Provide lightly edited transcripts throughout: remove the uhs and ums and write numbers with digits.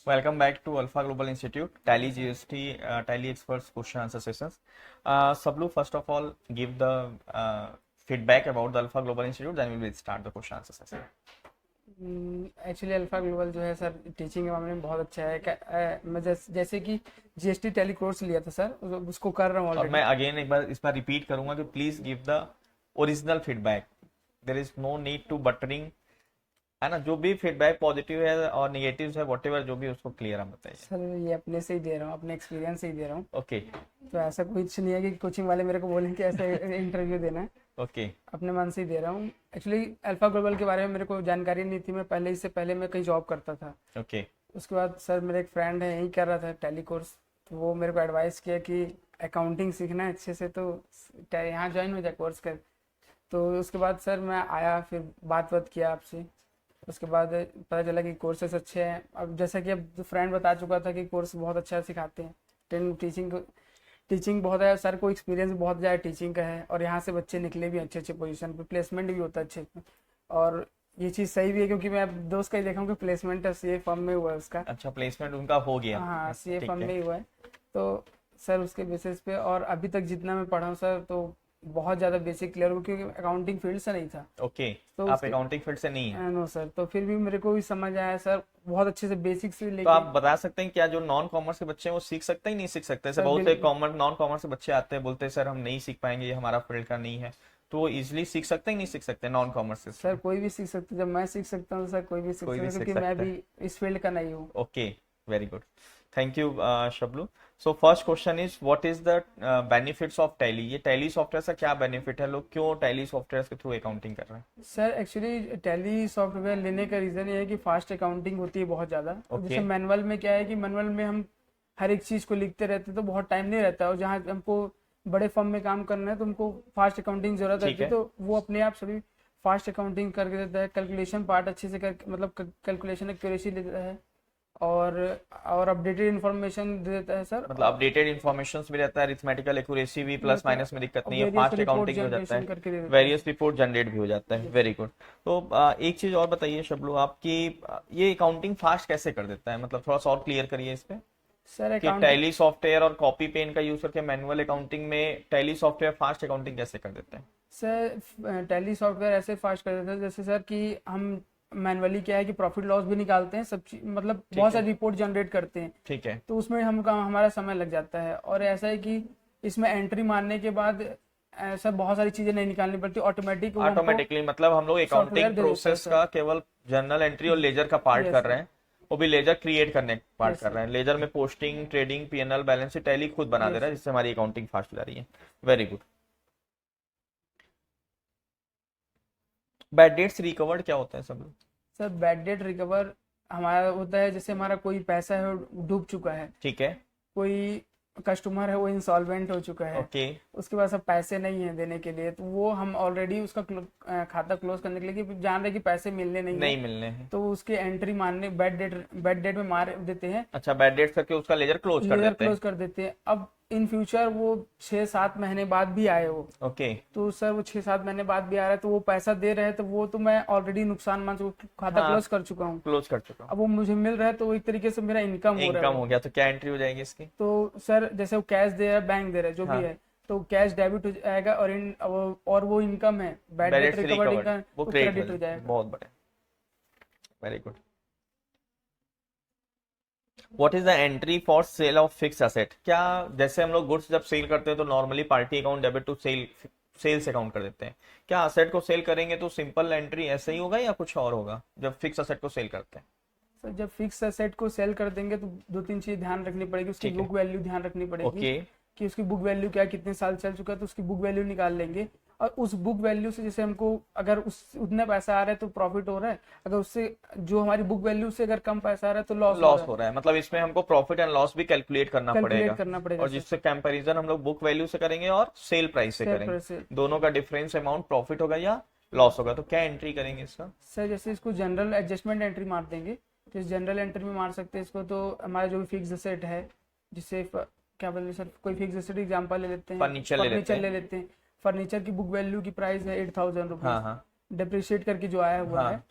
Welcome back to Alpha Global Institute, Tally GST, Tally Experts question answer sessions. Sablu, first of all, give the feedback about the Alpha Global Institute, then we will start the question answer session. Actually alpha global जो है sir teaching के मामले में बहुत अच्छा है मैं जैसे कि जीएसटी टैली कोर्स लिया था सर, उसको कर रहा हूँ और ऑलरेडी। मैं अगेन एक बार इस बार रिपीट करूंगा कि please give the original feedback, there is no need to buttering, है ना। जो भी फीडबैक पॉजिटिव है और निगेटिव है, वॉट जो भी, उसको क्लियर हम बताइए। सर ये अपने से ही दे रहा हूँ, अपने एक्सपीरियंस से ही दे रहा हूँ। ओके तो ऐसा कुछ नहीं है कि कोचिंग वाले मेरे को बोलें कि ऐसा इंटरव्यू देना है। ओके अपने मन से ही दे रहा हूँ। एक्चुअली अल्फा ग्लोबल के बारे में मेरे को जानकारी नहीं थी, मैं पहले इससे पहले मैं कहीं जॉब करता था। ओके उसके बाद सर मेरा एक फ्रेंड है, यही कर रहा था टैली कोर्स, तो वो मेरे को एडवाइस किया कि अकाउंटिंग सीखना है अच्छे से तो यहाँ ज्वाइन हो जाए कोर्स कर। तो उसके बाद सर मैं आया, फिर बात किया आपसे। उसके बाद पता चला कि कोर्सेस अच्छे हैं। अब जैसा कि अब फ्रेंड बता चुका था कि कोर्स बहुत अच्छा सिखाते हैं। टीचिंग बहुत है सर को, एक्सपीरियंस बहुत ज़्यादा टीचिंग का है, और यहाँ से बच्चे निकले भी अच्छे अच्छे पोजीशन पे, प्लेसमेंट भी होता है अच्छे। और ये चीज़ सही भी है क्योंकि मैं दोस्त का ही देखा हूँ कि प्लेसमेंट सीए फर्म में हुआ है उसका। अच्छा, प्लेसमेंट उनका हो गया। हाँ, सीए ठीक फर्म है। में ही हुआ है। तो सर उसके बेसिस पे, और अभी तक जितना मैं पढ़ा हूँ सर, तो बहुत ज़्यादा बेसिक क्लियर हो, क्योंकि अकाउंटिंग फील्ड से नहीं था। ओके, तो आप उसके अकाउंटिंग फील्ड से नहीं है। नो सर, तो फिर भी मेरे को भी समझ आया सर, बहुत अच्छे से बेसिक से तो लेके। आप बता सकते हैं क्या जो नॉन कॉमर्स के बच्चे हैं वो सीख सकते हैं, नहीं सीख सकते? ऐसे सर बहुत से कॉमर्स नॉन कॉमर्स के बच्चे आते हैं, बोलते हैं सर हम नहीं सीख पाएंगे, ये हमारा फील्ड का नहीं है। तो वो इजिली सीख सकते हैं, नहीं सीख सकते नॉन कॉमर्स से? सर कोई भी सीख सकता है, जब मैं सीख सकता हूँ तो सर कोई भी सीख कोई सकता भी है, सीख क्योंकि मैं सकता है। भी इस फील्ड का नहीं हूँ। Okay, very good, thank you Shablu. So first question is what is the benefits of Tally? ये टैली सॉफ्टवेयर से क्या बेनिफिट है, लोग क्यों टैली सॉफ्टवेयर के थ्रू अकाउंटिंग कर रहे हैं? सर एक्चुअली टैली सॉफ्टवेयर लेने का रीज़न ये है कि फास्ट अकाउंटिंग होती है बहुत ज़्यादा। अब जैसे ओके मैनुअल में क्या है कि मैनुअल में हम हर एक चीज़ को लिखते रहते तो बहुत टाइम नहीं रहता, और जहाँ हमको बड़े फर्म में काम करना है तो हमको फास्ट अकाउंटिंग जरूरत ठीक रहती है, है। तो वो अपने आप सभी फास्ट अकाउंटिंग करके देता है। कैलकुलेशन पार्ट अच्छे से कर, मतलब कैलकुलेशन एक्यूरेसी देता है, और अपडेटेड इन्फॉर्मेशन दे देता है सर। मतलब अपडेटेड इन्फॉर्मेशन भी रहता है, अरिथमेटिकल एक्यूरेसी भी, प्लस रहता है, माइनस में दिक्कत नहीं है, वेरियस फास्ट रिपोर्ट अकाउंटिंग भी हो जाता जनरेशन है, करके दे देता है। वेरियस रिपोर्ट जनरेट भी हो जाता है। यस। Very good. तो एक चीज और बताइए शबलू, आपकी ये अकाउंटिंग फास्ट कैसे कर देता है? मतलब थोड़ा सा और क्लियर करिए इस पे सर कि अकाउंटिंग, टैली सॉफ्टवेयर और कॉपी पेन का यूज करके मैनुअल अकाउंटिंग में टैली सॉफ्टवेयर फास्ट अकाउंटिंग कैसे कर देते हैं? सर टैली सॉफ्टवेयर ऐसे फास्ट कर देता है जैसे सर कि हम मैनुअली क्या है कि प्रॉफिट लॉस भी निकालते हैं, सब चीज मतलब ठीक बहुत है। सारी रिपोर्ट जनरेट करते हैं। ठीक है। तो उसमें हमारा समय लग जाता है, और ऐसा है कि इसमें एंट्री मारने के बाद सर बहुत सारी चीज़ें नहीं निकालनी पड़ती, ऑटोमेटिक वो हमको ऑटोमेटिकली मतलब हम लोग सॉफ्टवेयर अकाउंटिंग दे देता है प्रोसेस सर। का केवल जर्नल एंट्री और लेजर का पार्ट यस कर सर। रहे हैं, वो भी लेजर क्रिएट करने का पार्ट यस कर सर। रहे हैं। लेजर में posting, trading, PNL, balance sheet tally खुद बना दे यस रहा है, सर। जिससे हमारी अकाउंटिंग फास्ट हो जा रही है। Very good. Bad debts recovered क्या होता है सब लोग? सर बैड डेट रिकवर हमारा होता है, जैसे हमारा कोई पैसा है वो डूब चुका है, ठीक है। कोई कस्टमर है वो इंसॉल्वेंट हो चुका है, ओके। उसके पास अब पैसे नहीं है देने के लिए, तो वो हम ऑलरेडी उसका खाता क्लोज करने के लिए, कि जान रहे कि पैसे मिलने नहीं है, नहीं मिलने हैं। तो उसके एंट्री मारने बैड डेट में मार देते हैं, अच्छा, बैड डेट्स करके उसका लेजर क्लोज कर लेजर देते क्लोज हैं। कर देते हैं। अब इन फ्यूचर वो 6-7 महीने बाद भी आए वो, ओके। तो सर वो 6-7 महीने बाद भी आ रहा है, तो वो पैसा दे रहे हैं, तो वो तो मैं ऑलरेडी नुकसान मान चुका, खाता हाँ, क्लोज कर चुका हूँ। क्लोज कर चुका हूँ। अब वो मुझे मिल रहा है, तो वो एक तरीके से मेरा इनकम हो रहा है इनकम वो। हो गया, तो क्या एंट्री हो जाएगी इसकी? तो सर जैसे वो कैश दे रहा है, बैंक दे रहा है, जो भी हाँ, है, तो कैश डेबिट हो जाएगा, और वो इनकम है, bad bad debt debts recovered recovered income, वो वो क्रेडिट हो क्रेडिट हो जाएगा। जाएगा। बहुत बढ़िया, very good. What is the entry for sale of fix asset? क्या जैसे हम लोग गुड्स जब सेल करते हैं तो normally party account debit to sales account कर देते हैं, क्या असेट को सेल करेंगे तो सिंपल एंट्री ऐसे ही होगा या कुछ और होगा जब फिक्स असेट को सेल करते हैं? सर जब फिक्स एसेट को सेल कर देंगे तो 2-3 चीज ध्यान रखनी पड़ेगी, उसकी ठीक है। बुक वैल्यू ध्यान रखनी पड़ेगी, ओके। कि उसकी बुक वैल्यू क्या है, कितने साल चल चुका है, तो उसकी बुक वैल्यू निकाल लेंगे। और उस बुक वैल्यू से जैसे हमको अगर उस उतने पैसा आ रहा है तो प्रॉफिट हो रहा है, अगर उससे जो हमारी बुक वैल्यू से अगर कम पैसा आ रहा है तो लॉस हो लॉस रहा है। हो रहा है, मतलब इसमें हमको प्रॉफिट एंड लॉस भी कैलकुलेट करना कैलकुलेट पड़ेगा, करना पड़ेगा और सर। जिससे कंपैरिजन हम लोग बुक वैल्यू से करेंगे और सेल प्राइस से सेल करेंगे, पर से। दोनों का डिफरेंस अमाउंट प्रॉफिट होगा या लॉस होगा। तो क्या एंट्री करेंगे इसका? सर जैसे इसको जनरल एडजस्टमेंट एंट्री मार देंगे, जिस जनरल एंट्री में मार सकते हैं इसको, तो हमारा जो भी फिक्स एसेट है, जिससे क्या बोलते हैं सर, कोई फिक्स एसेट एग्जांपल ले लेते हैं, फर्नीचर ले लेते फर्नीचर ले हैं। लेते हैं। फर्नीचर की बुक वैल्यू की प्राइस है 8,000 रुपीज, हाँ हाँ डिप्रिशिएट करके जो आया हुआ हाँ। है,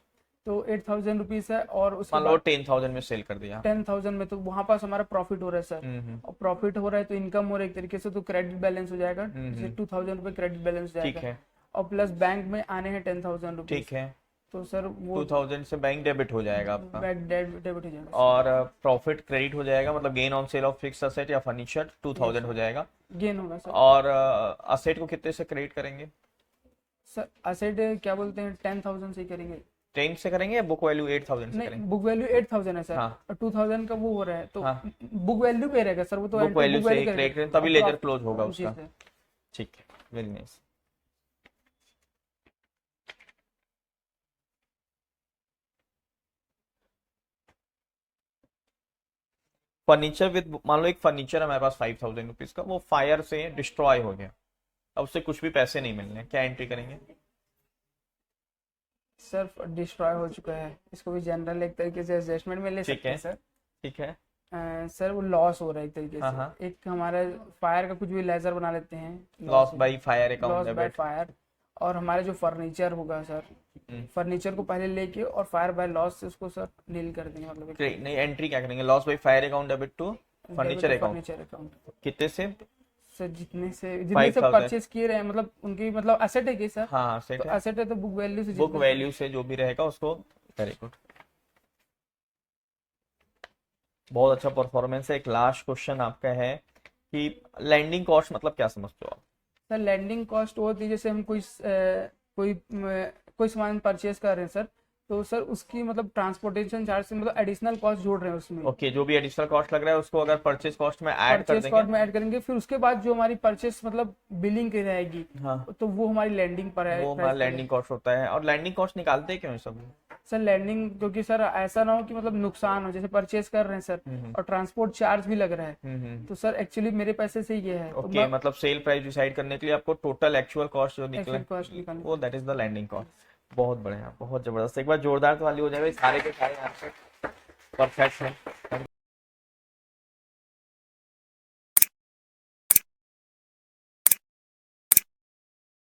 तो 8,000 रुपीज है, और उसके मान लो बाद 10,000 में सेल कर दिया। 10,000 में, तो वहां पास हमारा प्रॉफिट हो रहा है सर। और प्रॉफिट हो रहा है तो इनकम हो रहा है एक तरीके से, तो क्रेडिट बैलेंस हो जाएगा, जैसे 2,000 रुपये क्रेडिट बैलेंस हो ठीक जाएगा। है और प्लस बैंक में आने हैं 10,000 रुपीज, ठीक है। तो सर वो 2000 से बैंक डेबिट हो जाएगा आपका, बैंक डेबिट हो जाएगा और प्रॉफिट क्रेडिट हो जाएगा, मतलब gain on sale of fix asset या फर्नीचर 2000 हो जाएगा। सर, गेन होगा सर। और असेट को कितने से क्रेडिट करेंगे? सर असेट क्या बोलते हैं, 10,000 से ही करेंगे। 10 से करेंगे या बुक वैल्यू 8000 से नहीं, करेंगे? बुक वैल्यू 8,000 है सर, हाँ। और 2,000 का वो हो रहा है, तो हाँ। बुक वैल्यू पे रहेगा सर, वो तो बुक वैल्यू से करेगा। क्रेडिट करें तभी और लेजर क्लोज होगा जी उसका। सर। ठीक है, वेरी नाइस। फर्नीचर विद, मान लो एक फर्नीचर है हमारे पास 5,000 रुपीज का, वो फायर से डिस्ट्रॉय हो गया, अब उससे कुछ भी पैसे नहीं मिलने, क्या एंट्री करेंगे? सर डिस्ट्रॉय हो चुका है, इसको भी जनरल एक तरीके से एडजस्टमेंट में ले ठीक सकते हैं है सर। ठीक है। सर वो लॉस हो रहा है एक तरीके हाँ हाँ। से, एक हमारा फायर का कुछ भी लेजर बना लेते हैं, loss by fire account loss by debit. Fire. और हमारे जो फर्नीचर होगा सर, फर्नीचर को पहले लेके और फायर बाय लॉस से उसको सर नील कर देंगे, मतलब नहीं, एंट्री क्या करेंगे? Loss by fire account debit to furniture account. Furniture account. कितने से? सर जितने से 5,000 परचेज किए रहे हैं, मतलब उनकी मतलब एसेट है कि सर, हाँ तो सेट है। एसेट है तो बुक वैल्यू से बुक वैल्यू से जो भी रहेगा उसको। वेरी गुड, बहुत अच्छा परफॉर्मेंस है। एक लास्ट क्वेश्चन आपका है कि लैंडिंग कॉस्ट मतलब क्या समझते हो आप? सर लैंडिंग कॉस्ट वो होती है, जैसे हम कोई सामान परचेज कर रहे हैं सर, तो सर उसकी मतलब ट्रांसपोर्टेशन चार्ज से मतलब एडिशनल कॉस्ट जोड़ रहे हैं उसमें। ओके, जो भी एडिशनल कॉस्ट लग रहा है उसको अगर परचेज कॉस्ट में ऐड कर परचेज देंगे। कॉस्ट में ऐड करेंगे, फिर उसके बाद जो हमारी परचेज मतलब बिलिंग की रहेगी, हाँ, तो वो हमारी लैंडिंग पर है, वो हमारा लैंडिंग कॉस्ट होता है। और लैंडिंग कॉस्ट निकालते हैं क्यों ये सब? सर लैंडिंग, क्योंकि सर ऐसा ना हो कि मतलब नुकसान हो, जैसे परचेज कर रहे हैं सर और ट्रांसपोर्ट चार्ज भी लग रहा है, तो सर एक्चुअली मेरे पैसे से ये है, तो ओके, मतलब सेल प्राइस डिसाइड करने के लिए आपको टोटल एक्चुअल कॉस्ट जो निकले एक्चुअल कॉस्ट निकालनी। वो that is the landing cost. बहुत बढ़िया, बहुत जबरदस्त। एक बार जोरदार ताली हो जाएगा, सारे के सारे आंसर परफेक्ट है।